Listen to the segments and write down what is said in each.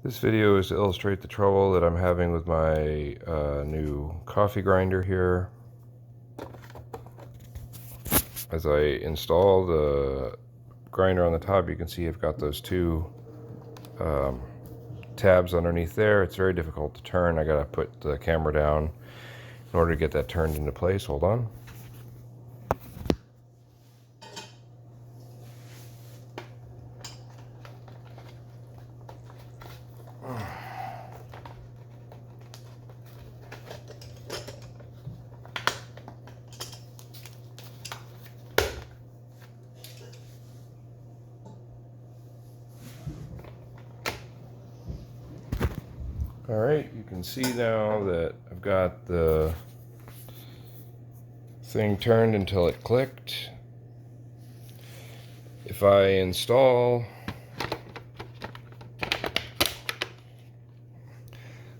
This video is to illustrate the trouble that I'm having with my new coffee grinder here. As I install the grinder on the top, you can see I've got those two tabs underneath there. It's very difficult to turn. I gotta put the camera down in order to get that turned into place. Hold on. Alright, you can see now that I've got the thing turned until it clicked. If I install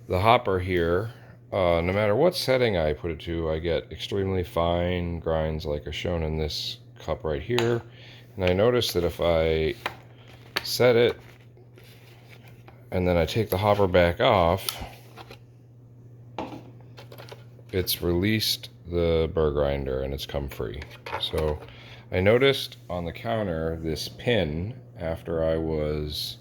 the hopper here, no matter what setting I put it to, I get extremely fine grinds like are shown in this cup right here. And I notice that if I set it and then I take the hopper back off, it's released the burr grinder and it's come free. So I noticed on the counter this pin after I was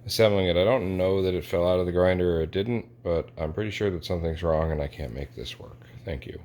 assembling it. I don't know that it fell out of the grinder or it didn't, but I'm pretty sure that something's wrong and I can't make this work. Thank you.